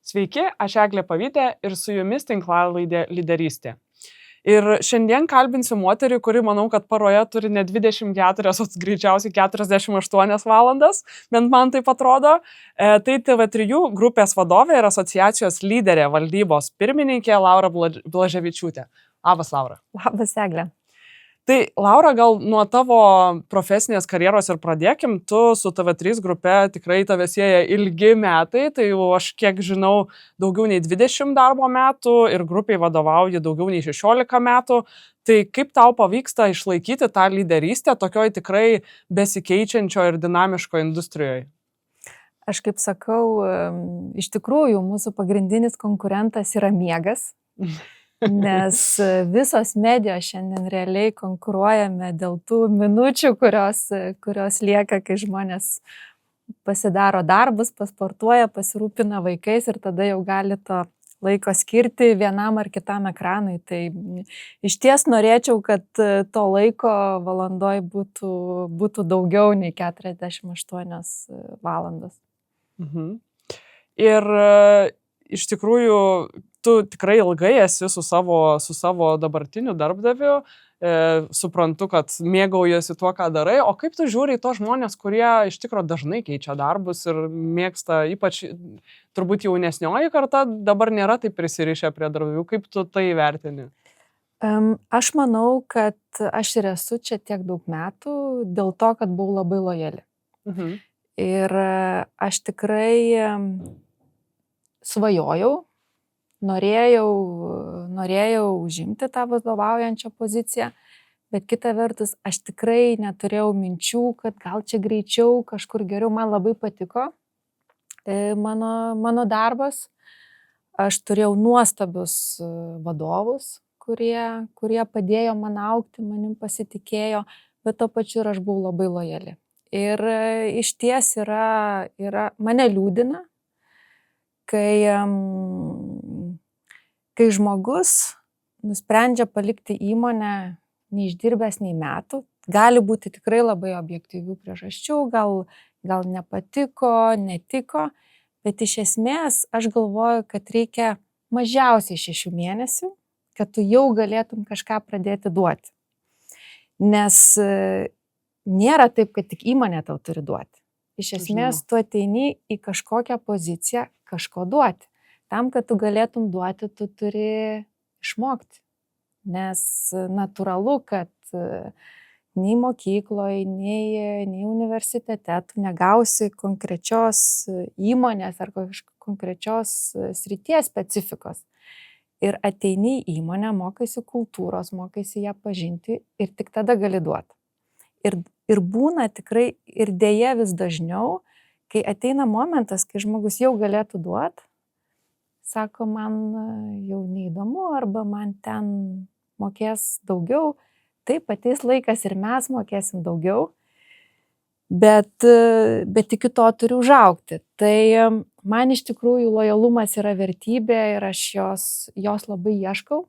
Sveiki, aš Eglė Pavytė ir su jumis tinklalaidė Lyderystė. Ir šiandien kalbinsiu moterį, kuri manau, kad paroje turi ne 24, o greičiausiai 48 valandas, bent man taip atrodo. Tai TV3 grupės vadovė ir asociacijos lyderė valdybos pirmininkė Laura Blaževičiūtė. Labas, Laura. Labas, Eglė. Tai Laura, gal nuo tavo profesinės karjeros ir pradėkim. Tu su TV3 grupe tikrai tave sieja ilgi metai, tai jau aš kiek žinau daugiau nei 20 darbo metų ir grupiai vadovauji daugiau nei 16 metų. Tai kaip tau pavyksta išlaikyti tą lyderystę tokioj tikrai besikeičiančio ir dinamiško industrijoje? Aš kaip sakau, iš tikrųjų mūsų pagrindinis konkurentas yra miegas. Nes visos medijos šiandien realiai konkuruojame dėl tų minučių, kurios lieka, kai žmonės pasidaro darbus, pasportuoja, pasirūpina vaikais ir tada jau gali to laiko skirti vienam ar kitam ekranui. Tai iš ties norėčiau, kad to laiko valandoj būtų daugiau nei 48 valandas. Ir iš tikrųjų tu tikrai ilgai esi su savo dabartiniu darbdaviu, suprantu, kad mėgaujasi tuo, ką darai, o kaip tu žiūri į tos žmonės, kurie iš tikrųjų dažnai keičia darbus ir mėgsta, ypač turbūt jaunesnioji karta, dabar nėra taip prisirišę prie darbdavių, kaip tu tai vertini? Aš manau, kad aš ir esu čia tiek daug metų dėl to, kad buvau labai lojali. Ir aš tikrai svajojau, norėjau užimti tą vadovaujančią poziciją, bet kita vertus, aš tikrai neturėjau minčių, kad gal čia greičiau, kažkur geriau. Man labai patiko mano darbas. Aš turėjau nuostabius vadovus, kurie padėjo man augti, manim pasitikėjo, bet tuo pačiu ir aš buvau labai lojali. Ir iš ties mane liūdina, kai žmogus nusprendžia palikti įmonę neišdirbęs nei metų, gali būti tikrai labai objektyvių priežasčių, gal nepatiko, netiko, bet iš esmės aš galvoju, kad reikia mažiausiai 6 mėnesių, kad tu jau galėtum kažką pradėti duoti. Nes nėra taip, kad tik įmonė tau turi duoti. Iš esmės tu ateini į kažkokią poziciją kažko duoti. Tam, kad tu galėtum duoti, tu turi išmokti. Nes natūralu, kad nei mokykloje, nei universitete tu negausi konkrečios įmonės ar konkrečios srities specifikos. Ir ateini į įmonę, mokaisi kultūros, mokaisi ją pažinti ir tik tada gali duoti. Ir būna tikrai ir dėja vis dažniau, kai ateina momentas, kai žmogus jau galėtų duoti, sako, man jau neįdomu arba man ten mokės daugiau, taip ateis laikas ir mes mokėsim daugiau, bet iki to turi užaugti. Tai man iš tikrųjų lojalumas yra vertybė ir aš jos labai ieškau,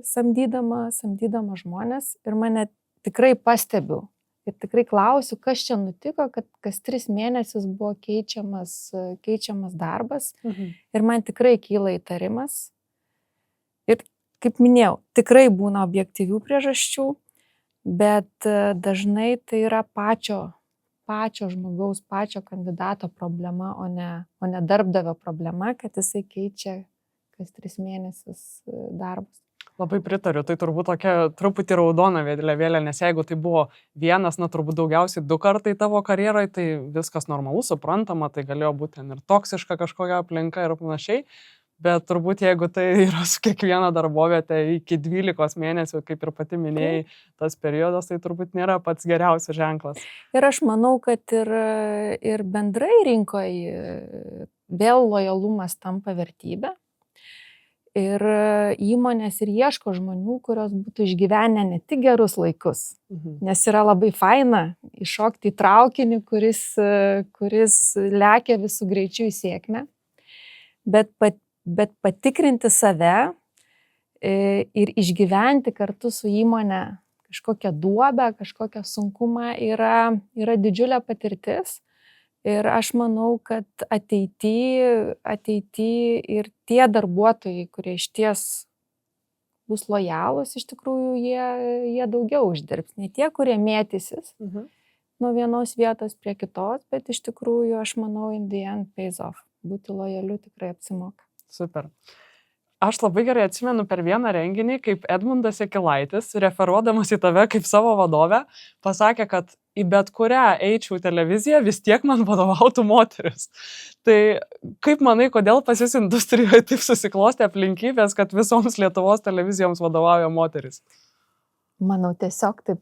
samdydama žmonės ir mane tikrai pastebiu ir tikrai klausiu, kas čia nutiko, kad kas 3 mėnesius buvo keičiamas darbas ir man tikrai kyla įtarimas. Ir kaip minėjau, tikrai būna objektyvių priežasčių, bet dažnai tai yra pačio žmogaus, pačio kandidato problema, o ne darbdavio problema, kad jisai keičia kas 3 mėnesius darbus. Labai pritariu, tai turbūt tokia truputį raudona vėliavėlė, nes jeigu tai buvo vienas, turbūt daugiausiai 2 kartai tavo karjeroje, tai viskas normalu, suprantama, tai galėjo būti ir toksiška kažkokia aplinka ir panašiai, bet turbūt jeigu tai yra su kiekviena darbovietė iki 12 mėnesių, kaip ir pati minėjai, tas periodas, tai turbūt nėra pats geriausias ženklas. Ir aš manau, kad ir bendrai rinkoje vėl lojalumas tampa vertybė. Ir įmonės ir ieško žmonių, kurios būtų išgyvenę ne tik gerus laikus, nes yra labai faina iššokti į traukinį, kuris lekia visų greičių į sėkmę, bet patikrinti save ir išgyventi kartu su įmonė kažkokią duobę, kažkokią sunkumą yra didžiulė patirtis. Ir aš manau, kad ateity ir tie darbuotojai, kurie išties bus lojalūs, iš tikrųjų jie daugiau uždirbs. Ne tie, kurie mėtysis nuo vienos vietos prie kitos, bet iš tikrųjų, aš manau, in the end pays off. Būti lojaliu tikrai apsimoka. Super. Aš labai gerai atsimenu per vieną renginį, kaip Edmundas Jakilaitis, referuodamas į tave kaip savo vadovę, pasakė, kad į bet kurią eičiau televiziją, vis tiek man vadovautų moteris. Tai kaip manai, kodėl pas jus industrijoje taip susiklostė aplinkybės, kad visoms Lietuvos televizijoms vadovauja moteris? Manau, tiesiog taip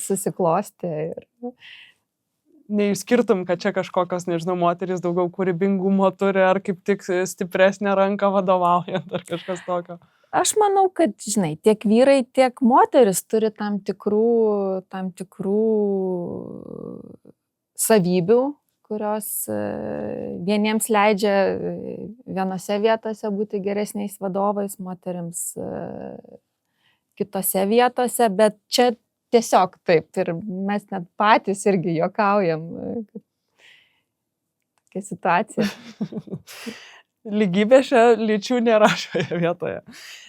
susiklostė. Neišskirtum, kad čia kažkokios, nežinau, moteris daugiau kūrybingumo turi, ar kaip tik stipresnė ranka vadovaujant, ar kažkas tokio? Aš manau, kad, žinai, tiek vyrai, tiek moteris turi tam tikrų savybių, kurios vieniems leidžia vienose vietose būti geresniais vadovais, moterims kitose vietose, bet čia tiesiog taip ir mes net patys irgi juokaujam. Tokia situacija. Lygybė lyčių nėra šioje vietoje.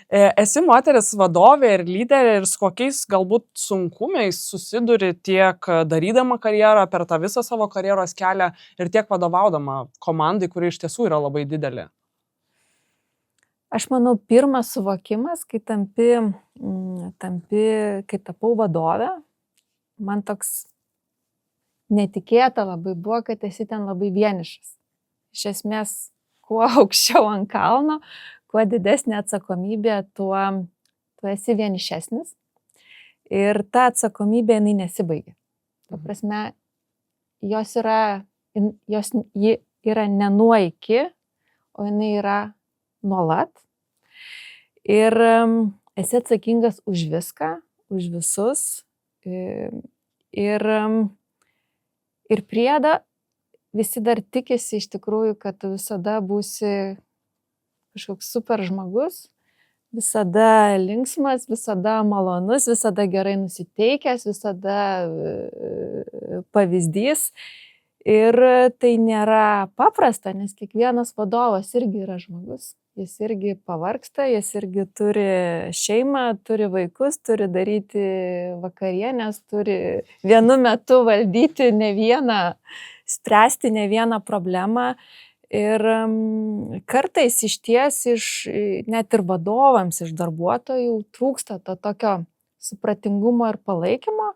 Esi moteris vadovė ir lyderė ir su kokiais galbūt sunkumais susiduri tiek darydama karjerą per tą visą savo karjeros kelią ir tiek vadovaudama komandai, kuri iš tiesų yra labai didelė? Aš manau, pirmas suvokimas, kai kai tapau vadovė, man toks netikėta labai buvo, kad esi ten labai vienišas. Iš esmės, kuo aukščiau ant kalno, kuo didesnė atsakomybė, tuo esi vienišesnis. Ir ta atsakomybė, jinai nesibaigia. Ta prasme, ji yra ne nuo iki, o jinai yra nuolat. Ir esi atsakingas už viską, už visus. Ir priedą visi dar tikisi iš tikrųjų, kad tu visada būsi kažkoks super žmogus, visada linksmas, visada malonus, visada gerai nusiteikęs, visada pavyzdys. Ir tai nėra paprasta, nes kiekvienas vadovas irgi yra žmogus. Jis irgi pavargsta, jis irgi turi šeimą, turi vaikus, turi daryti vakarienės, turi vienu metu valdyti spręsti ne vieną problemą. Ir kartais išties net ir vadovams, iš darbuotojų trūksta to tokio supratingumo ir palaikymo,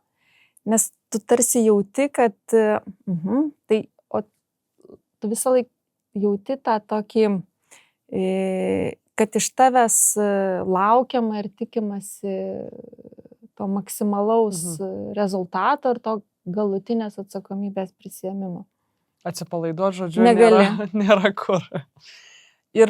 nes tu tarsi jauti, kad tu visą laiką jauti tą tokį, kad iš tavęs laukiama ir tikimasi to maksimalaus rezultato ir to galutinės atsakomybės prisiėmimo. Atsipalaiduot, žodžiu, nėra kur. Ir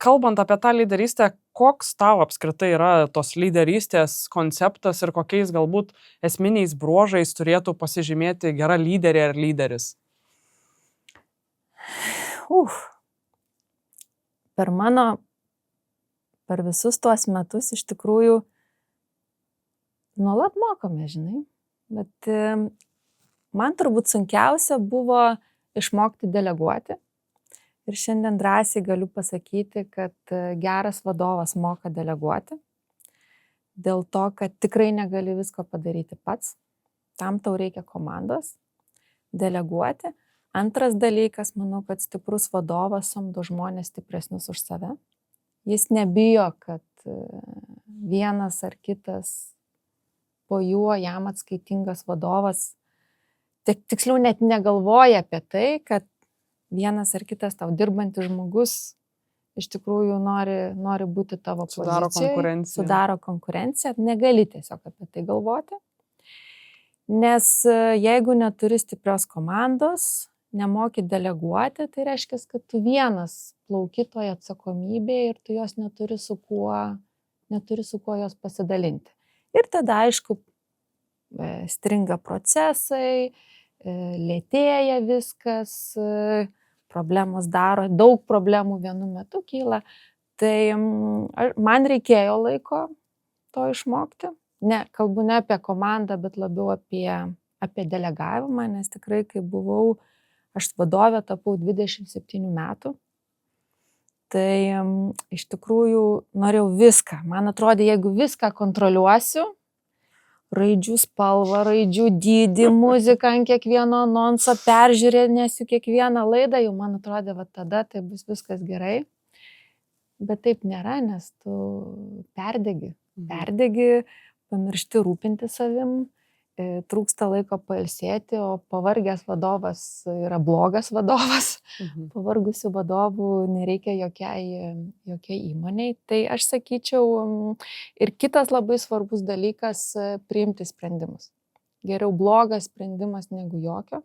kalbant apie tą lyderystę, koks tau apskritai yra tos lyderystės konceptas ir kokiais galbūt esminiais bruožais turėtų pasižymėti gera lyderė ar lyderis? Per visus tuos metus iš tikrųjų nuolat mokome, žinai. Bet man turbūt sunkiausia buvo išmokti deleguoti. Ir šiandien drąsiai galiu pasakyti, kad geras vadovas moka deleguoti. Dėl to, kad tikrai negali visko padaryti pats. Tam tau reikia komandos. Deleguoti. Antras dalykas, manau, kad stiprus vadovas samdo žmonės stipresnius už save. Jis nebijo, kad vienas ar kitas po juo jam atskaitingas vadovas, tiksliau net negalvoja apie tai, kad vienas ar kitas tau dirbantis žmogus iš tikrųjų nori būti tavo pozicijoje, sudaro konkurenciją, negali tiesiog apie tai galvoti. Nes jeigu neturi stiprios komandos, nemoki deleguoti, tai reiškia, kad tu vienas plauki toje atsakomybėje ir tu jos neturi su kuo jos pasidalinti. Ir tada, aišku, stringa procesai, lėtėja viskas, problemos daug problemų vienu metu kyla. Tai man reikėjo laiko to išmokti. kalbu ne apie komandą, bet labiau apie delegavimą, nes tikrai, kai aš vadovė tapau 27 metų, tai iš tikrųjų norėjau viską. Man atrodė, jeigu viską kontroliuosiu, raidžių spalvą, raidžių dydį, muziką ant kiekvieno anonso, peržiūrėsiu kiekvieną laidą, jau man atrodė, va tada tai bus viskas gerai. Bet taip nėra, nes tu perdegi, pamiršti rūpinti savim, trūksta laiko pailsėti, o pavargęs vadovas yra blogas vadovas. Pavargusių vadovų nereikia jokiai įmoniai. Tai aš sakyčiau, ir kitas labai svarbus dalykas - priimti sprendimus. Geriau blogas sprendimas negu jokio.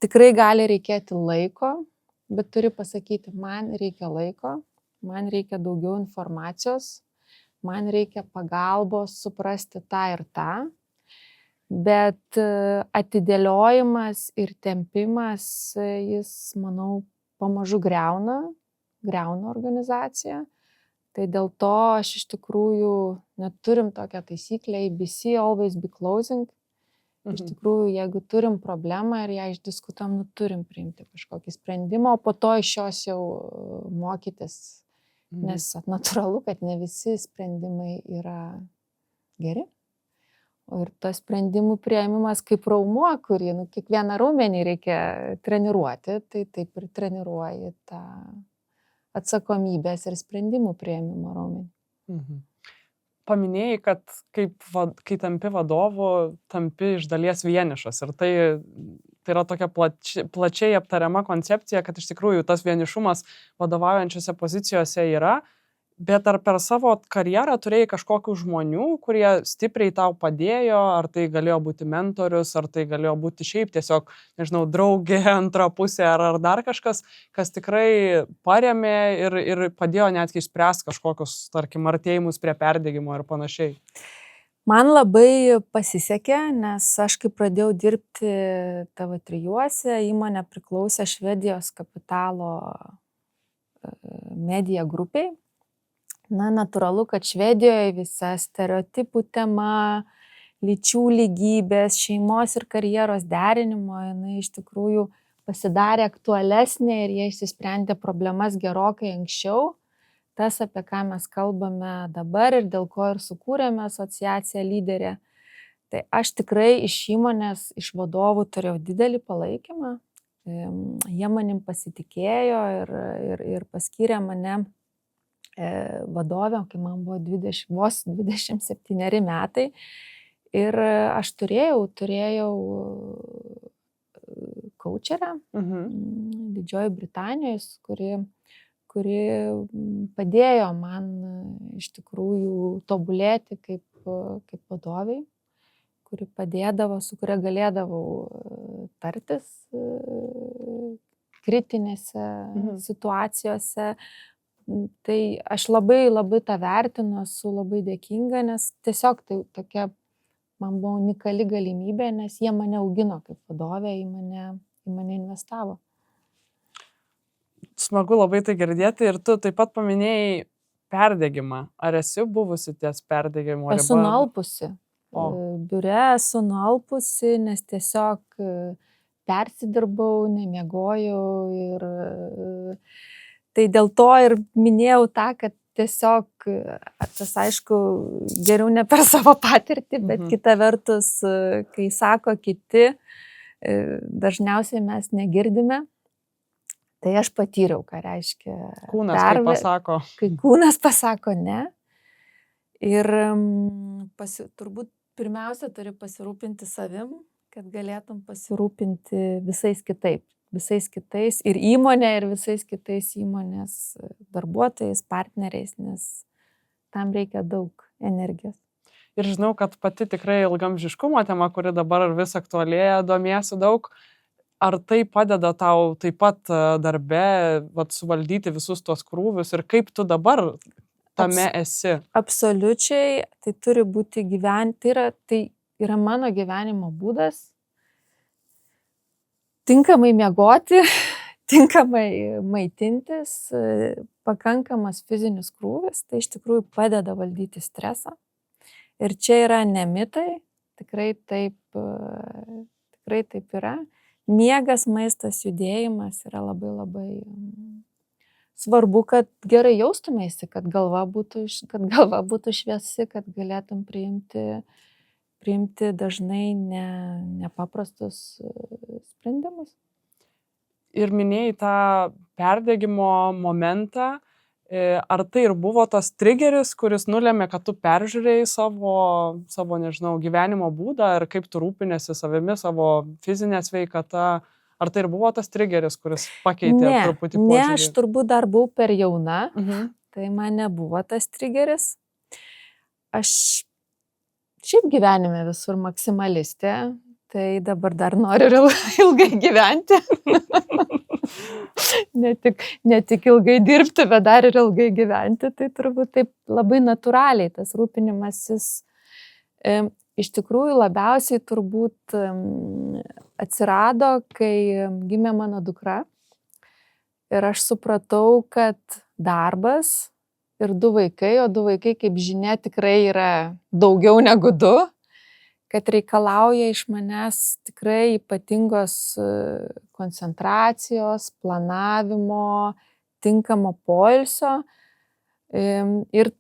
Tikrai gali reikėti laiko, bet turi pasakyti, man reikia laiko, man reikia daugiau informacijos, man reikia pagalbos suprasti tą ir tą. Bet atidėliojimas ir tempimas, jis, manau, pamažu greuna organizaciją. Tai dėl to aš iš tikrųjų neturim tokią taisyklę ABC, always be closing. Iš tikrųjų, jeigu turim problemą ir ją išdiskutam, turim priimti kažkokį sprendimą, o po to iš jos jau mokytis. Nes natūralu, kad ne visi sprendimai yra geri. Ir tas sprendimų priėmimas kaip raumuo, kurį kiekvieną raumenį reikia treniruoti, tai taip ir treniruoji tą atsakomybės ir sprendimų priėmimo raumenį. Paminėjai, kad kai tampi vadovu, tampi iš dalies vienišas. Ir tai yra tokia plačiai aptariama koncepcija, kad iš tikrųjų tas vienišumas vadovaujančiose pozicijose yra. Bet ar per savo karjerą turėjai kažkokių žmonių, kurie stipriai tau padėjo, ar tai galėjo būti mentorius, ar tai galėjo būti šiaip tiesiog, nežinau, draugė, antra pusė, ar dar kažkas, kas tikrai paremė ir padėjo netgi išspręsti kažkokius, tarkim, artėjimus prie perdegimo ir panašiai? Man labai pasisekė, nes aš kai pradėjau dirbti TV3, įmonė priklausė Švedijos kapitalo media grupiai. Natūralu, kad Švedijoje visa stereotipų tema, lyčių lygybės, šeimos ir karjeros derinimo, jinai iš tikrųjų pasidarė aktualesnė ir jie išsisprendė problemas gerokai anksčiau. Tas, apie ką mes kalbame dabar ir dėl ko ir sukūrėme asociaciją Lyderė. Tai aš tikrai iš įmonės, iš vadovų turėjau didelį palaikymą. Jie manim pasitikėjo ir paskyrė mane vadovė, kai man buvo vos 27 metai. Ir aš turėjau kaučerę Didžiojoje Britanijoje, kuri padėjo man iš tikrųjų tobulėti kaip vadoviai, kuri padėdavo, su kuria galėdavau tartis kritinėse situacijose. Tai aš labai tą vertinu, esu labai dėkinga, nes tiesiog tai tokia man buvo unikali galimybė, nes jie mane augino kaip vadovė, į mane investavo. Smagu labai tai girdėti ir tu taip pat paminėjai perdegimą. Ar esi buvusi ties perdegimo riba? Esu nualpusi. Biure esu nualpusi, nes tiesiog persidirbau, nemiegojau ir tai dėl to ir minėjau tą, kad tiesiog, tas aišku, geriau ne per savo patirtį, bet kita vertus, kai sako kiti, dažniausiai mes negirdime. Tai aš patyriau, ką reiškia kūnas, kai pasako. Kai kūnas pasako ne. Ir turbūt pirmiausia turi pasirūpinti savim, kad galėtum pasirūpinti visais kitais ir įmonė, ir visais kitais įmonės darbuotojais, partneriais, nes tam reikia daug energijos. Ir žinau, kad pati tikrai ilgamžiškumo tema, kuri dabar vis aktualėja, domiesi daug. Ar tai padeda tau taip pat darbe suvaldyti visus tuos krūvius ir kaip tu dabar tame esi? Absoliučiai, tai turi būti tai yra mano gyvenimo būdas. Tinkamai miegoti, tinkamai maitintis, pakankamas fizinis krūvis, tai iš tikrųjų padeda valdyti stresą Ir čia yra ne mitai, tikrai taip yra. Miegas, maistas, judėjimas yra labai labai svarbu, kad gerai jaustumėsi, kad galva būtų šviesi, kad galėtum priimti dažnai nepaprastus sprendimus. Ir minėjai tą perdegimo momentą. Ar tai ir buvo tas trigeris, kuris nulėmė, kad tu peržiūrėjai savo nežinau, gyvenimo būdą ir kaip tu rūpinėsi savimi, savo fizinę sveikatą? Ar tai ir buvo tas trigeris, kuris pakeitė truputį požiūrį? Ne, aš turbūt dar buvau per jauna, tai man nebuvo tas trigeris. Aš šiaip gyvenime visur maksimalistė, tai dabar dar noriu ilgai gyventi. ne tik ilgai dirbti, bet dar ir ilgai gyventi. Tai turbūt taip labai natūraliai tas rūpinimasis. Iš tikrųjų labiausiai turbūt atsirado, kai gimė mano dukra. Ir aš supratau, kad darbas ir 2 vaikai, o 2 vaikai, kaip žinia, tikrai yra daugiau negu 2, kad reikalauja iš manęs tikrai ypatingos koncentracijos, planavimo, tinkamo poilsio. Ir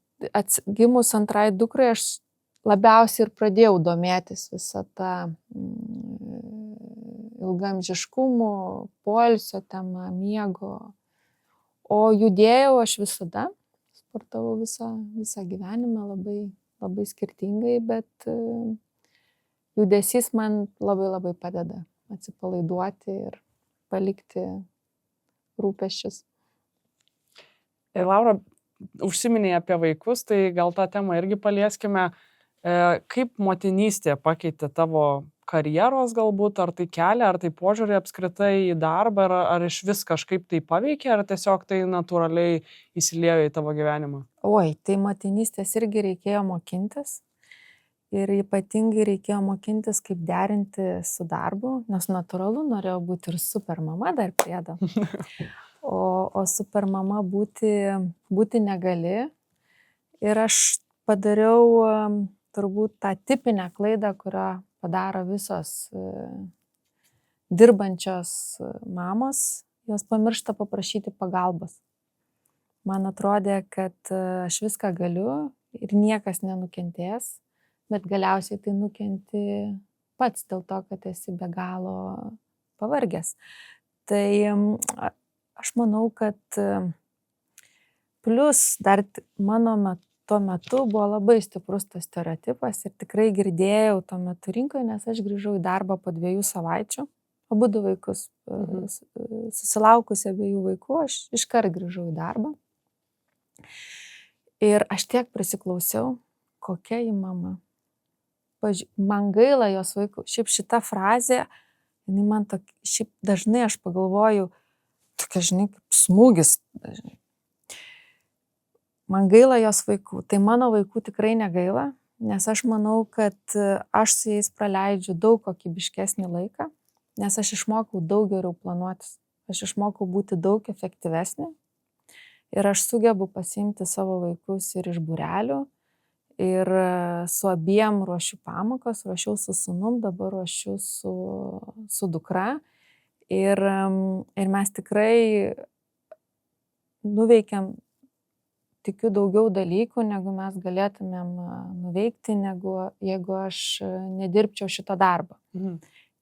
gimus antrai dukrai aš labiausiai ir pradėjau domėtis visą tą ilgaamžiškumo, poilsio temą, miego. O judėjau aš visada, sportavau visą gyvenimą labai skirtingai, bet judesys man labai padeda atsipalaiduoti ir palikti rūpesčius. Ir Laura, užsiminėjai apie vaikus, tai gal tą temą irgi palieskime. Kaip motinystė pakeitė tavo karjeros galbūt, ar tai kelią, ar tai požiūrį apskritai į darbą, ar iš vis kažkaip tai paveikė, ar tiesiog tai natūraliai įsiliejo į tavo gyvenimą? Oi, tai motinystės irgi reikėjo mokintis. Ir ypatingai reikėjo mokintis, kaip derinti su darbu, nes natūralu norėjau būti ir super mama dar priedo. O super mama būti negali. Ir aš padariau turbūt tą tipinę klaidą, kurią padaro visos dirbančios mamos, jos pamiršta paprašyti pagalbos. Man atrodė, kad aš viską galiu ir niekas nenukentės, bet galiausiai tai nukenti pats dėl to, kad esi be galo pavargęs. Tai aš manau, kad plus dar tuo metu buvo labai stiprus tas stereotipas ir tikrai girdėjau tuo metu rinkoje, nes aš grįžau į darbą po 2 savaičių, abu 2 vaikus, susilaukusi 2 vaikų, aš iškart grįžau į darbą. Ir aš tiek prisiklausiau, kokia ji mama. Man gaila jos vaikų. Šiaip šita frazė, man šiaip dažnai aš pagalvoju, tokia, žinai, kaip smūgis. Man gaila jos vaikų. Tai mano vaikų tikrai negaila, nes aš manau, kad aš su jais praleidžiu daug kokybiškesnį laiką, nes aš išmokau daug geriau planuotis. Aš išmokau būti daug efektyvesnė ir aš sugebu pasiimti savo vaikus ir iš būrelių. Ir su abiem ruošiu pamokas, ruošiau su sūnum, dabar ruošiu su dukra. Ir mes tikrai nuveikiam, tikiu, daugiau dalykų, negu mes galėtumėm nuveikti, negu jeigu aš nedirbčiau šito darbo.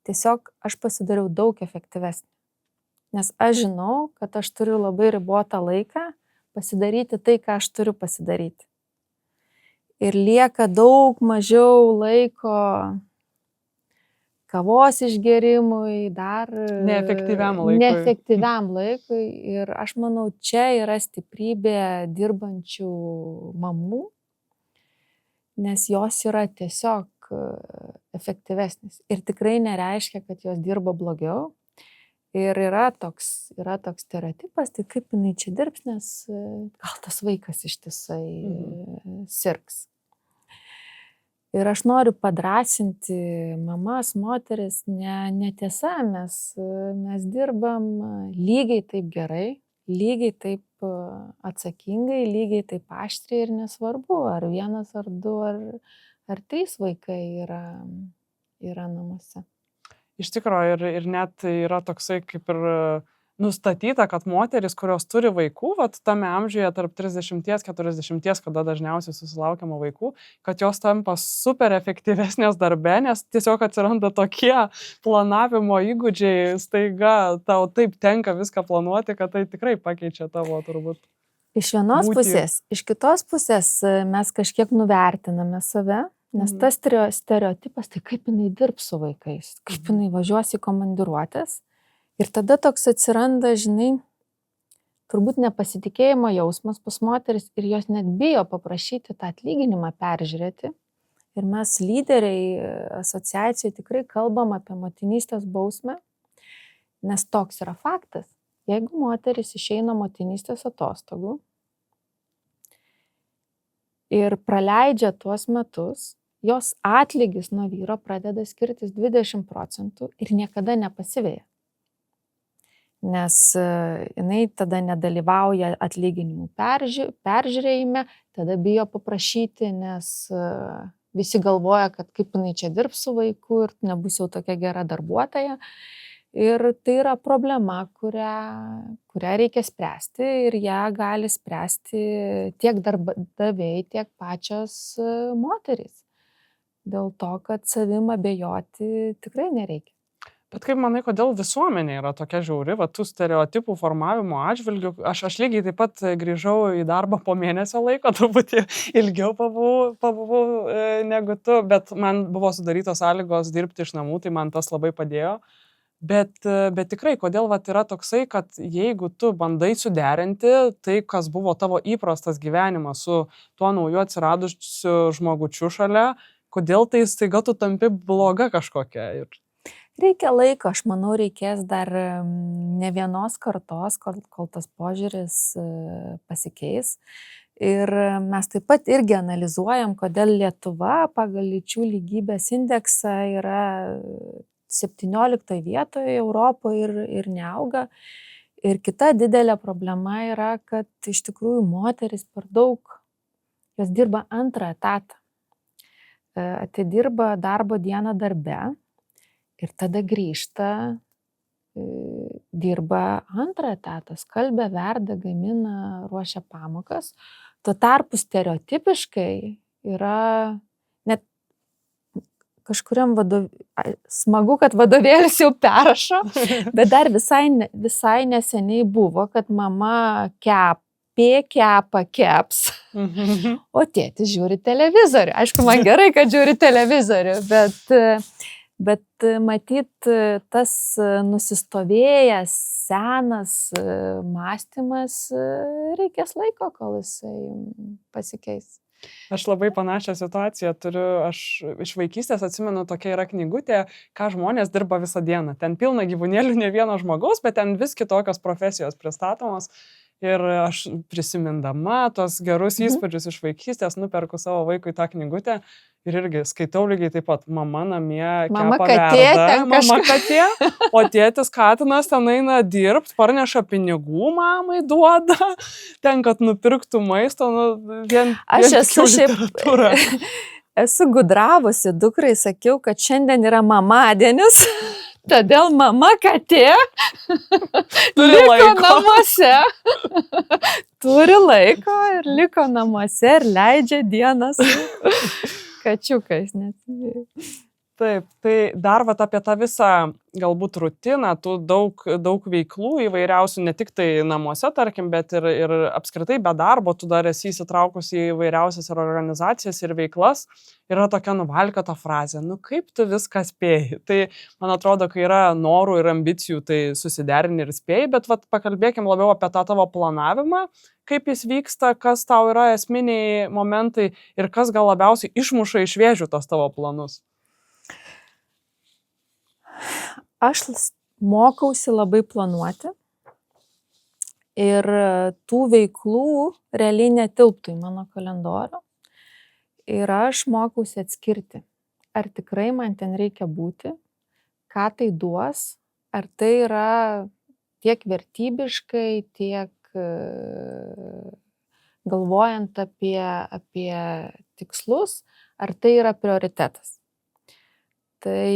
Tiesiog aš pasidariau daug efektyvesnė. Nes aš žinau, kad aš turiu labai ribotą laiką pasidaryti tai, ką aš turiu pasidaryti. Ir lieka daug mažiau laiko kavos išgerimui, dar neefektyviam laikui. Ir aš manau, čia yra stiprybė dirbančių mamų, nes jos yra tiesiog efektyvesnės. Ir tikrai nereiškia, kad jos dirba blogiau. Ir yra toks stereotipas, tai kaip jinai čia dirbs, nes gal tas vaikas ištisai sirgs. Ir aš noriu padrąsinti mamas, moteris, netiesa, mes dirbam lygiai taip gerai, lygiai taip atsakingai, lygiai taip aštriai ir nesvarbu, ar 1, ar 2, ar 3 vaikai yra namuose. Iš tikrųjų, ir net yra toksai kaip ir nustatyta, kad moteris, kurios turi vaikų, vat tame amžiuje tarp 30-40, kada dažniausiai susilaukiama vaikų, kad jos tampa super efektyvesnės darbe, nes tiesiog atsiranda tokie planavimo įgūdžiai, staiga tau taip tenka viską planuoti, kad tai tikrai pakeičia tavo turbūt. Iš vienos būtį. pusės, iš kitos pusės mes kažkiek nuvertiname save, nes tas stereotipas, tai kaip jinai dirbs su vaikais, kaip jinai važiuos į komandiruotės. Ir tada toks atsiranda, žinai, turbūt nepasitikėjimo jausmas pas moteris ir jos net bijo paprašyti tą atlyginimą peržiūrėti. Ir mes lyderiai asociacijai tikrai kalbam apie motinystės bausmę, nes toks yra faktas. Jeigu moteris išeina motinystės atostogų ir praleidžia tuos metus, jos atlygis nuo vyro pradeda skirtis 20% ir niekada nepasiveja. Nes jinai tada nedalyvauja atlyginimų peržiūrėjime, tada bijo paprašyti, nes visi galvoja, kad kaip jinai čia dirbs su vaiku ir nebus jau tokia gera darbuotoja. Ir tai yra problema, kurią reikia spręsti ir ją gali spręsti tiek darbdaviai, tiek pačios moterys. Dėl to, kad savim abejoti tikrai nereikia. Bet kaip manai, kodėl visuomenė yra tokia žiauri, va, tų stereotipų formavimo atžvilgių? Aš lygiai taip pat grįžau į darbą po mėnesio laiko, truputį ilgiau pabuvau negu tu, bet man buvo sudarytos sąlygos dirbti iš namų, tai man tas labai padėjo. Bet tikrai, kodėl vat, yra toksai, kad jeigu tu bandai suderinti tai, kas buvo tavo įprastas gyvenimas su tuo nauju atsiradusiu žmogučiu šalia, kodėl tai staiga tu tampi bloga kažkokia? Reikia laiko, aš manau, reikės dar ne vienos kartos, kol tas požiūris pasikeis. Ir mes taip pat irgi analizuojam, kodėl Lietuva pagal lyčių lygybės indeksą yra 17 vietoje Europoje ir neauga. Ir kita didelė problema yra, kad iš tikrųjų moteris per daug, jos dirba antrą etatą. Atidirba darbo dieną darbe. Ir tada grįžta, dirba antrą etatą, skalbia, verda, gamina, ruošia pamokas. Tuo tarpu stereotipiškai yra net kažkuriam smagu, kad vadovėlis jau perrašo, bet dar visai neseniai buvo, kad mama kepa, keps, o tėtis žiūri televizorių. Aišku, man gerai, kad žiūri televizorių, bet matyt, tas nusistovėjęs senas mąstymas reikės laiko, kol jisai pasikeis. Aš labai panašią situaciją turiu, aš iš vaikystės atsimenu, tokia yra knygutė, ką žmonės dirba visą dieną. Ten pilna gyvūnėlių, ne vieno žmogaus, bet ten vis kitokios profesijos pristatomos. Ir aš prisimindama tos gerus įspūdžius iš vaikystės nuperku savo vaikui tą knygutę ir irgi skaitau lygiai taip pat, mama namie kepa verda, mama katė, o tėtis katinas ten eina dirbti, parneša pinigų mamai duoda, ten, kad nupirktų maisto, vien literatūra. Esu gudravusi dukrai, sakiau, kad šiandien yra mamadienis. Todėl mama katė liko namuose, turi laiko ir liko namuose ir leidžia dienas kačiukais. Taip, tai dar vat apie tą visą galbūt rutiną, tų daug veiklų įvairiausių, ne tik tai namuose, tarkim, bet ir apskritai be darbo, tu dar esi įsitraukus į įvairiausias ir organizacijas ir veiklas, yra tokia nuvalkiota frazė, nu kaip tu viską spėjai. Tai man atrodo, kai yra norų ir ambicijų, tai susiderini ir spėjai, bet vat pakalbėkim labiau apie tą tavo planavimą, kaip jis vyksta, kas tau yra esminiai momentai ir kas gal labiausiai išmuša iš vėžių tos tavo planus. Aš mokausi labai planuoti ir tų veiklų realiai netilptų į mano kalendorių. Ir aš mokausi atskirti, ar tikrai man ten reikia būti, ką tai duos, ar tai yra tiek vertybiškai, tiek galvojant apie tikslus, ar tai yra prioritetas. Tai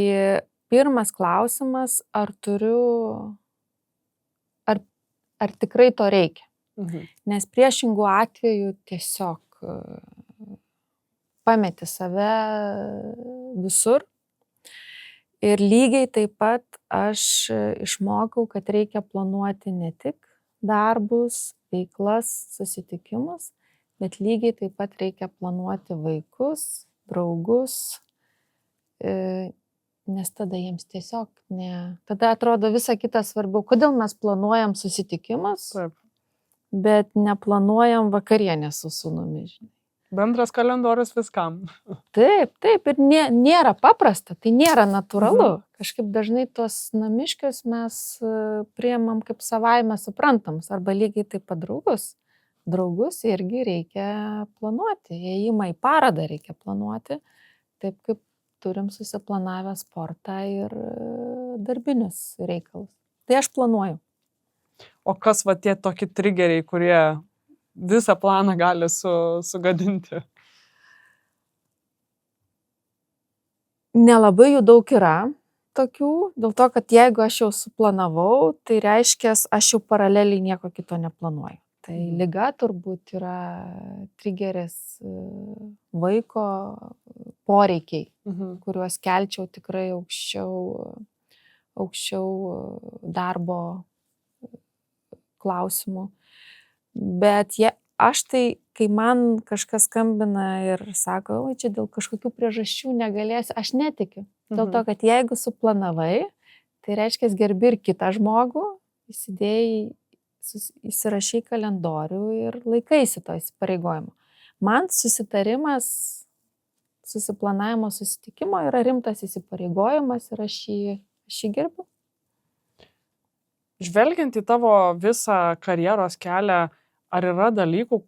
pirmas klausimas, ar tikrai to reikia. Nes priešingų atveju tiesiog pameti save visur. Ir lygiai taip pat aš išmokau, kad reikia planuoti ne tik darbus, veiklas, susitikimus, bet lygiai taip pat reikia planuoti vaikus, draugus, nes tada jiems tiesiog tada atrodo visa kita svarbiau. Kodėl mes planuojam susitikimus, Taip. bet neplanuojam vakarienę su sūnumi, žinai. Bendras kalendorius viskam. Taip, ir nėra paprasta, tai nėra natūralu. Kažkaip dažnai tos namiškius mes priimam kaip savaime suprantamus, arba lygiai taip pat draugus. Draugus irgi reikia planuoti, ėjimą į parodą reikia planuoti, taip kaip turim susiplanavę sportą ir darbinius reikalus. Tai aš planuoju. O kas va tie tokie trigeriai, kurie visą planą gali sugadinti? Nelabai jų daug yra tokių, dėl to, kad jeigu aš jau suplanavau, tai reiškia, aš jau paraleliai nieko kito neplanuoju. Tai liga turbūt yra trigeris vaiko poreikiai, kuriuos kelčiau tikrai aukščiau darbo klausimų. Bet aš tai, kai man kažkas skambina ir sako, oi, čia dėl kažkokių priežasčių negalėsiu, aš netikiu. Dėl to, kad jeigu suplanavai, tai reiškia gerbi ir kitą žmogų, įsirašai kalendorių ir laikaisi to įsipareigojimo. Man susitarimas, susiplanavimo susitikimo yra rimtas įsipareigojimas ir aš jį gerbiu. Žvelgiant į tavo visą karjeros kelią, ar yra dalykų,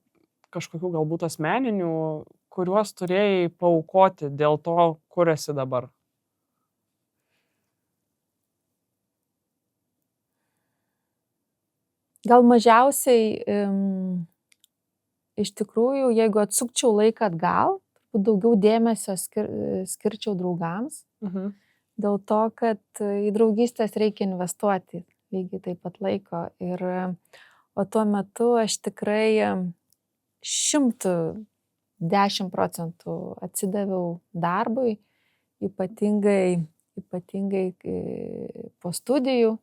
kažkokių galbūt asmeninių, kuriuos turėjai paaukoti dėl to, kur esi dabar? Gal mažiausiai, iš tikrųjų, jeigu atsukčiau laiką atgal, daugiau dėmesio skirčiau draugams, dėl to, kad į draugystės reikia investuoti lygiai taip pat laiko. O tuo metu aš tikrai 110% atsidaviau darbui, ypatingai po studijų.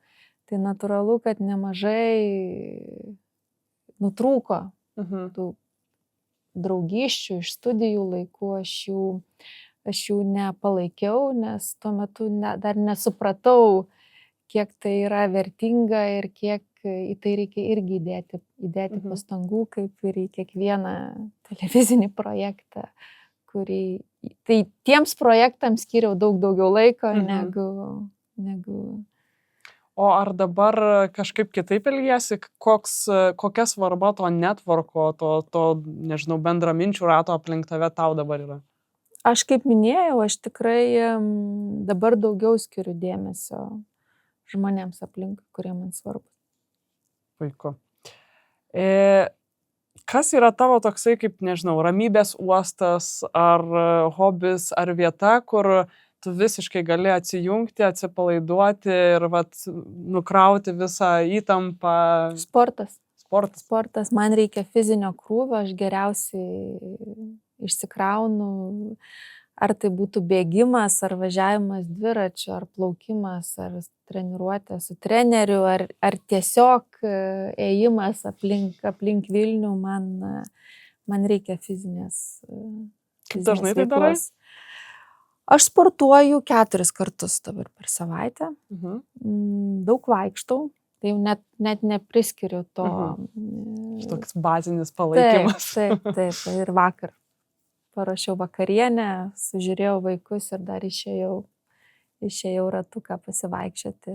Tai natūralu, kad nemažai nutrūko tų draugysčių iš studijų laikų, aš jų nepalaikiau, nes tuo metu dar nesupratau, kiek tai yra vertinga ir kiek į tai reikia irgi įdėti pastangų, kaip ir į kiekvieną televizinį projektą, tai tiems projektams skiriau daug daugiau laiko negu O ar dabar kažkaip kitaip elgiesi, kokia svarba to networko, to nežinau, bendraminčių rato aplink tave tau dabar yra? Aš kaip minėjau, aš tikrai dabar daugiau skiriu dėmesio žmonėms aplink, kurie man svarbus. Puiku. Kas yra tavo toksai, kaip, nežinau, ramybės uostas, ar hobis, ar vieta, kur tu visiškai gali atsijungti, atsipalaiduoti ir nukrauti visą įtampą? Sportas. Man reikia fizinio krūvio, aš geriausiai išsikraunu, ar tai būtų bėgimas, ar važiavimas dviračiu, ar plaukimas, ar treniruotė su treneriu, ar tiesiog ėjimas aplink Vilnių, man reikia fizinės Kaip dažnai tai darai? Aš sportuoju 4 kartus dabar per savaitę, daug vaikštau, tai net nepriskiriu to. Toks bazinis palaikymas. Taip, ir vakar parašiau vakarienę, sužiūrėjau vaikus ir dar išėjau ratuką pasivaikščioti.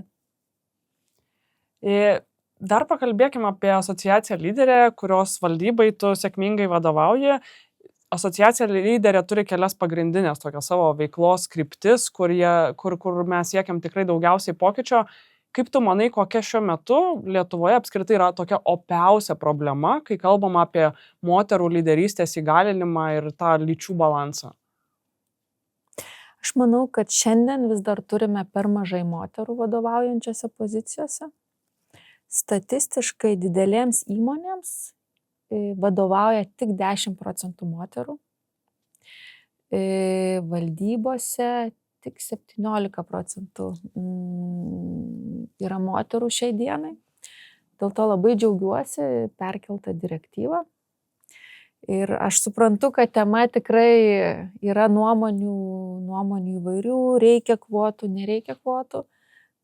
Dar pakalbėkime apie asociaciją Lyderė, kurios valdybai tu sėkmingai vadovauji. Asociacija Lyderė turi kelias pagrindinės tokios savo veiklos kryptis, kur mes siekiam tikrai daugiausiai pokyčio. Kaip tu manai, kokia šiuo metu Lietuvoje apskritai yra tokia opiausia problema, kai kalbam apie moterų lyderystės įgalinimą ir tą lyčių balansą? Aš manau, kad šiandien vis dar turime per mažai moterų vadovaujančiose pozicijose. Statistiškai didelėms įmonėms vadovauja tik 10% moterų. Valdybose tik 17% yra moterų šiai dienai. Dėl to labai džiaugiuosi perkeltą direktyvą. Ir aš suprantu, kad tema tikrai yra nuomonių įvairių, reikia kvotų, nereikia kvotų,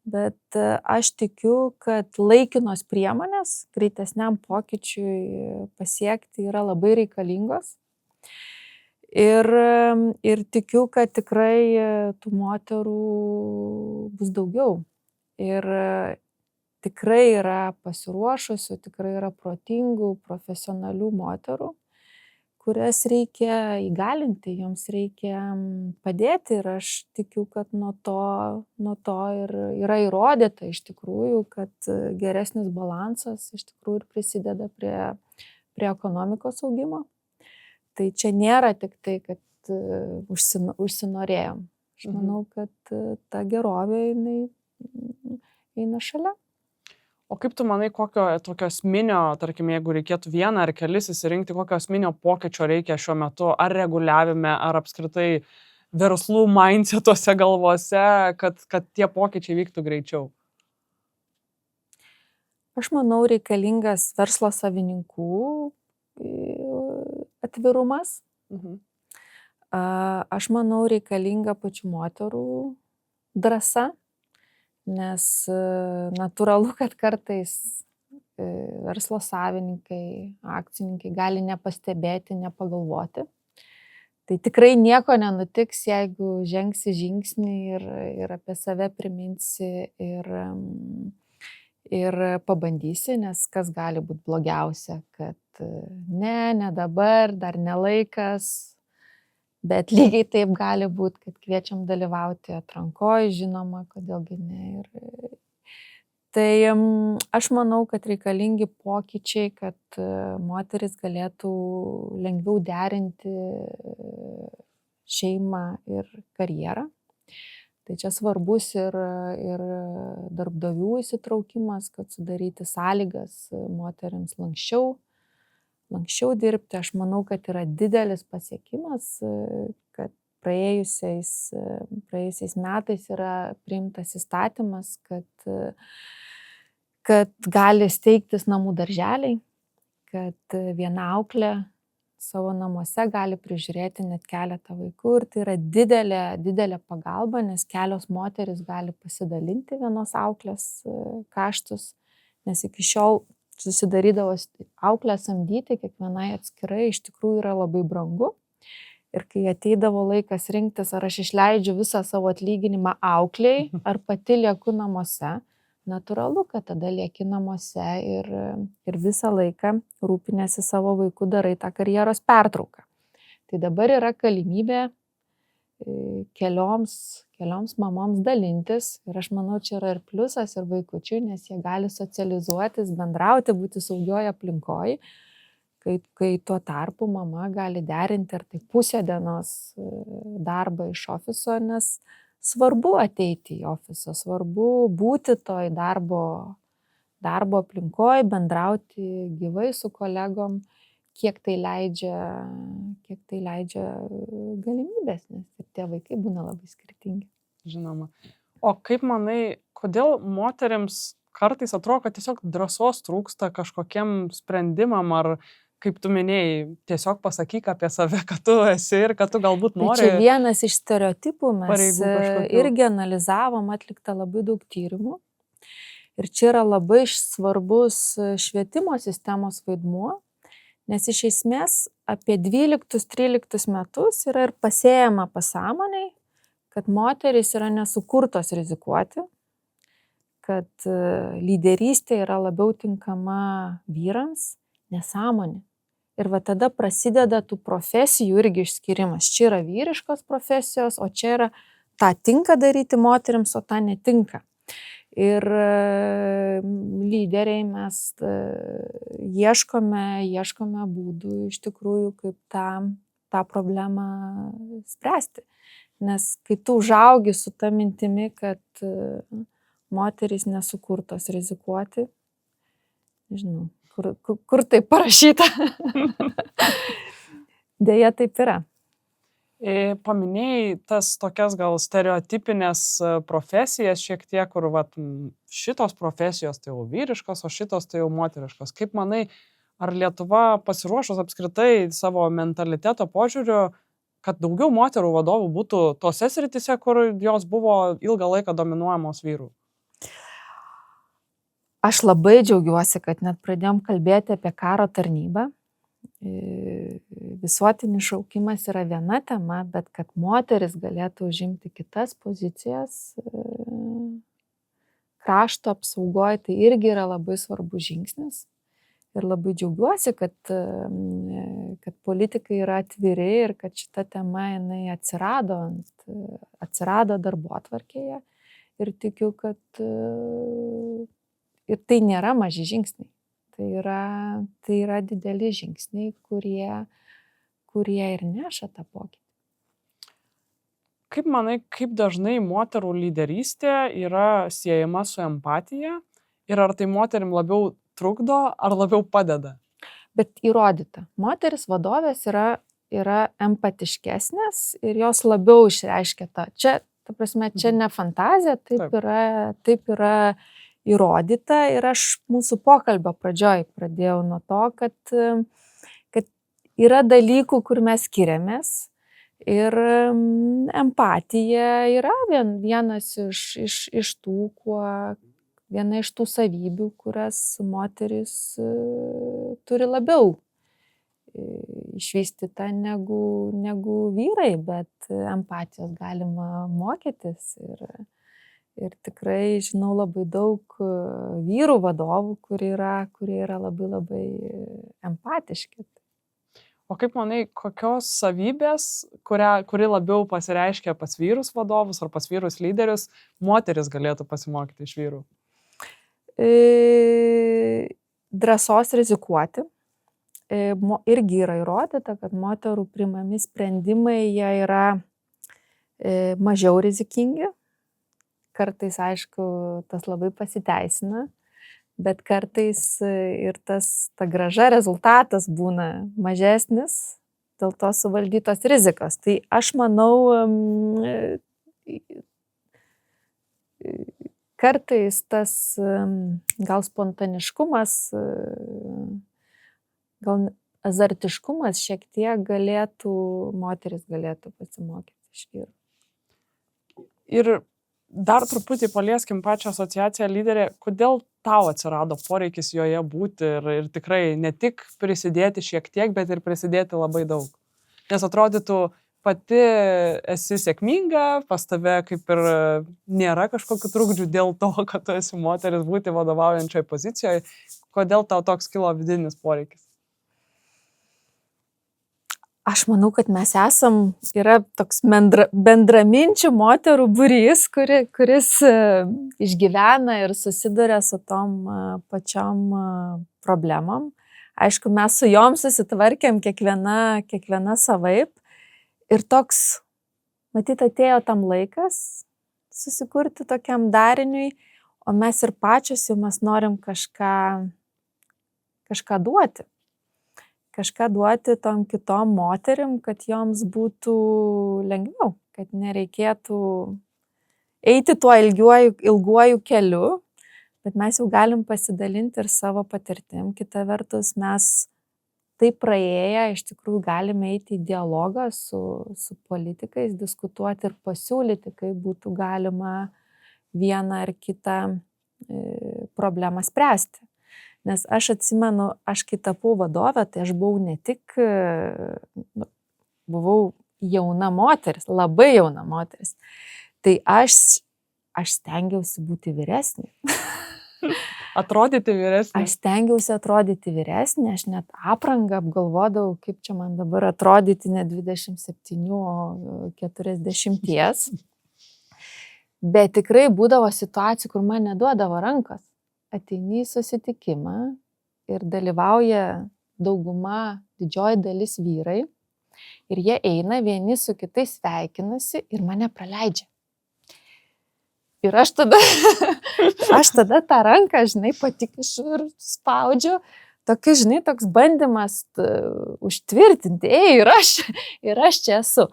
bet aš tikiu, kad laikinos priemonės greitesniam pokyčiui pasiekti yra labai reikalingos. Ir tikiu, kad tikrai tų moterų bus daugiau. Ir tikrai yra pasiruošusių, tikrai yra protingų, profesionalių moterų, kurias reikia įgalinti, joms reikia padėti ir aš tikiu, kad nuo to ir yra įrodyta iš tikrųjų, kad geresnis balansas iš tikrųjų ir prisideda prie ekonomikos augimo. Tai čia nėra tik tai, kad užsinorėjom. Aš manau, kad ta gerovė eina šalia. O kaip tu manai, kokio tokio esminio, tarkim, jeigu reikėtų vieną ar kelis įsirinkti, kokio esminio pokyčio reikia šiuo metu, ar reguliavime, ar apskritai verslų mindsetuose galvose, kad tie pokyčiai vyktų greičiau? Aš manau, reikalingas verslo savininkų atvirumas. Aš manau, reikalinga pačių moterų drąsa. Nes natūralu, kad kartais verslo savininkai, akcininkai gali nepastebėti, nepagalvoti. Tai tikrai nieko nenutiks, jeigu žengsi žingsnį ir apie save priminsi ir pabandysi, nes kas gali būti blogiausia, kad ne dabar, dar ne laikas. Bet lygiai taip gali būti, kad kviečiam dalyvauti atrankoje, žinoma, kodėlgi ne. Tai aš manau, kad reikalingi pokyčiai, kad moteris galėtų lengviau derinti šeimą ir karjerą. Tai čia svarbus ir darbdavių įsitraukimas, kad sudaryti sąlygas moteriams lanksčiau dirbti. Aš manau, kad yra didelis pasiekimas, kad praėjusiais metais yra priimtas įstatymas, kad gali steigtis namų darželiai, kad viena auklė savo namuose gali prižiūrėti net keletą vaikų ir tai yra didelė pagalba, nes kelios moteris gali pasidalinti vienos auklės kaštus, nes iki šiol susidarydavo auklę samdyti kiekvienai atskirai, iš tikrųjų yra labai brangu. Ir kai ateidavo laikas rinktis, ar aš išleidžiu visą savo atlyginimą aukliai, ar pati lieku namuose, natūralu, kad tada lieki namuose ir visą laiką rūpinėsi savo vaiku, darai tą karjeros pertrauką. Tai dabar yra galimybė kelioms mamoms dalintis ir aš manau, čia yra ir pliusas ir vaikučiui, nes jie gali socializuotis, bendrauti, būti saugioje aplinkoje, kai tuo tarpu mama gali derinti ar tai pusę dienos darbą iš ofiso, nes svarbu ateiti į ofisą, svarbu būti toj darbo aplinkoje, bendrauti gyvai su kolegom, kiek tai leidžia galimybės, nes ir tie vaikai būna labai skirtingi. Žinoma. O kaip manai, kodėl moterims kartais atrodo, kad tiesiog drąsos trūksta kažkokiem sprendimam, ar kaip tu minėjai, tiesiog pasakyk apie save, kad tu esi ir kad tu galbūt nori. Tai čia vienas iš stereotipų, mes irgi analizavom, atlikta labai daug tyrimų. Ir čia yra labai svarbus švietimo sistemos vaidmuo, nes iš esmės apie 12-13 metus yra ir pasėjama pasąmonei, kad moterys yra nesukurtos rizikuoti, kad lyderystė yra labiau tinkama vyrams, nesąmonė. Ir va tada prasideda tų profesijų irgi išskirimas. Čia yra vyriškos profesijos, o čia yra tą tinka daryti moteriams, o tą netinka. Ir lyderiai mes ieškome būdų iš tikrųjų, kaip tą problemą spręsti. Nes kai tu užaugi su ta mintimi, kad moterys nesukurtos rizikuoti, nežinau, kur tai parašyta. Deja, taip yra. Paminėjai tas tokias gal stereotipinės profesijas šiek tiek, kur šitos profesijos tai jau vyriškos, o šitos tai jau moteriškos. Kaip manai, ar Lietuva pasiruošus apskritai savo mentaliteto požiūriu, kad daugiau moterų vadovų būtų tose sritise, kur jos buvo ilgą laiką dominuojamos vyrų? Aš labai džiaugiuosi, kad net pradėjom kalbėti apie karo tarnybą. Visuotinis šaukimas yra viena tema, bet kad moteris galėtų užimti kitas pozicijas krašto apsaugoje, tai irgi yra labai svarbus žingsnis. Ir labai džiaugiuosi, kad politikai yra atviri ir kad šita tema jinai atsirado darbotvarkėje. Ir tikiu, kad ir tai nėra maži žingsniai. Tai yra dideli žingsniai, kurie ir neša tą pokytį. Kaip manai, kaip dažnai moterų lyderystė yra siejama su empatija ir ar tai moterim labiau trukdo ar labiau padeda? Bet įrodyta. Moteris vadovės yra empatiškesnės ir jos labiau išreiškia tą. Čia, ta prasme, čia ne fantazija, taip yra įrodyta ir aš mūsų pokalbio pradžioj pradėjau nuo to, kad yra dalykų, kur mes skiriamės ir empatija yra vienas iš tų, viena iš tų savybių, kurias moteris turi labiau išvystyta negu vyrai, bet empatijos galima mokytis ir tikrai žinau labai daug vyrų vadovų, kurie yra labai labai empatiški. O kaip manai, kokios savybės, kuri labiau pasireiškia pas vyrus vadovus ar pas vyrus lyderius, moteris galėtų pasimokyti iš vyrų? Drąsos rizikuoti. Irgi yra įrodyta, kad moterų priimami sprendimai jie yra mažiau rizikingi. Kartais, aišku, tas labai pasiteisina, bet kartais ir ta grąža rezultatas būna mažesnis dėl to suvaldytos rizikos. Tai aš manau, kartais tas gal spontaniškumas, gal azartiškumas šiek tiek moteris galėtų pasimokyti iš vyrų. Ir dar truputį palieskim pačią asociaciją lyderė, kodėl tau atsirado poreikis joje būti ir tikrai ne tik prisidėti šiek tiek, bet ir prisidėti labai daug. Nes atrodytų, pati esi sėkminga, pas tave kaip ir nėra kažkokių trukdžių dėl to, kad tu esi moteris būti vadovaujančioje pozicijoje. Kodėl tau toks kilo vidinis poreikis? Aš manau, kad yra toks bendraminčių moterų būrys, kuris išgyvena ir susiduria su tom pačiom problemom. Aišku, mes su jom susitvarkėm kiekviena savaip. Ir toks, matyt, atėjo tam laikas susikurti tokiam dariniui, o mes ir pačios jau mes norim kažką duoti. Kažką duoti tom kitom moterim, kad joms būtų lengviau, kad nereikėtų eiti tuo ilguoju keliu, bet mes jau galim pasidalinti ir savo patirtim. Kita vertus, mes tai praėję iš tikrųjų galime eiti į dialogą su politikais, diskutuoti ir pasiūlyti, kaip būtų galima vieną ar kitą problemą spręsti. Nes aš atsimenu, aš kai tapau vadovė, tai aš buvau ne tik, buvau jauna moteris, labai jauna moteris. Tai aš stengiausi būti vyresnė. Atrodyti vyresnė? Aš stengiausi atrodyti vyresnė, aš net aprangą apgalvodavau, kaip čia man dabar atrodyti ne 27, o 40. Bet tikrai būdavo situacijų, kur man neduodavo rankos. Ateini į susitikimą ir dalyvauja didžioji dalis vyrai. Ir jie eina, vieni su kitais sveikinasi ir mane praleidžia. Ir aš tada tą ranką, žinai, patikišu ir spaudžiu. Toks bandymas užtvirtinti, ir aš čia esu.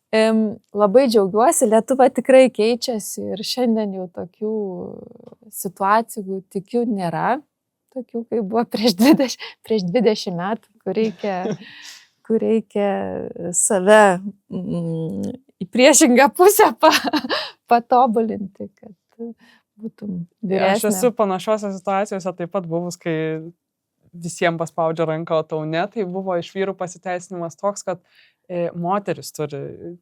Labai džiaugiuosi, Lietuva tikrai keičiasi ir šiandien jau tokių situacijų, tikiu, nėra. Tokių, kaip buvo prieš 20 metų, kur reikia save į priešingą pusę patobulinti, kad būtum vyresnė. Aš esu panašiose situacijose taip pat buvus, kai visiems paspaudžia ranką, o tau ne, tai buvo iš vyrų pasiteisinimas toks, kad moteris turi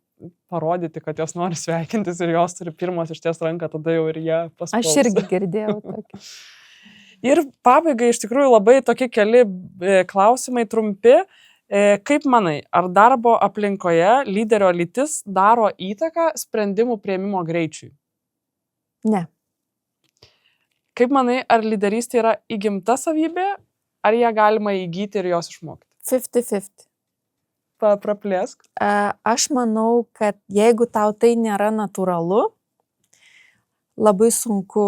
parodyti, kad jos nori sveikintis ir jos turi pirmos išties ranką, tada jau ir jie paspaus. Aš irgi girdėjau tokį. Ir pabaigai iš tikrųjų labai tokie keli klausimai trumpi. Kaip manai, ar darbo aplinkoje lyderio lytis daro įtaką sprendimų priėmimo greičiui? Ne. Kaip manai, ar lyderystė yra įgimta savybė, ar ją galima įgyti ir jos išmokti? 50-50. Praplėsk. Aš manau, kad jeigu tau tai nėra natūralu, labai sunku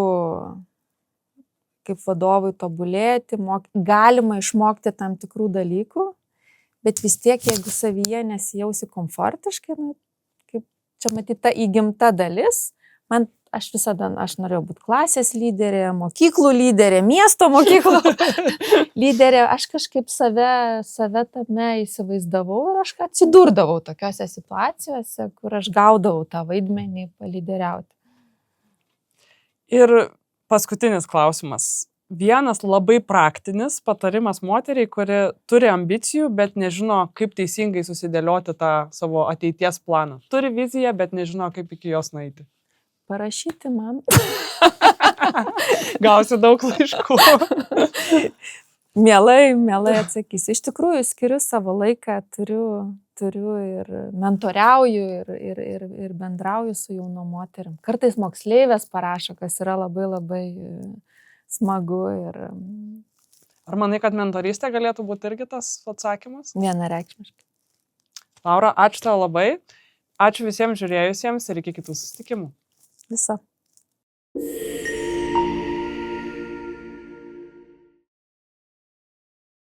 kaip vadovui tobulėti, galima išmokti tam tikrų dalykų, bet vis tiek, jeigu savyje nesijausi komfortiškai, kaip čia matyti ta įgimta dalis, aš norėjau būti klasės lyderė, mokyklų lyderė, miesto mokyklų lyderė, aš kažkaip save tame įsivaizdavau ir aš atsidurdavau tokiose situacijose, kur aš gaudavau tą vaidmenį palyderiauti. Ir paskutinis klausimas. Vienas labai praktinis patarimas moteriai, kuri turi ambicijų, bet nežino, kaip teisingai susidėlioti tą savo ateities planą. Turi viziją, bet nežino, kaip iki jos nueiti. Parašyti man. Gausi daug laiškų. Mielai atsakysiu. Iš tikrųjų, skiriu savo laiką, turiu ir mentoriauju ir bendrauju su jaunom moterim. Kartais moksleivės parašo, kas yra labai labai smagu. Ar manai, kad mentorystė galėtų būti irgi tas atsakymas? Vienareikšmiškai. Laura, ačiū tau labai. Ačiū visiems žiūrėjusiems ir iki kitų susitikimų. Viso.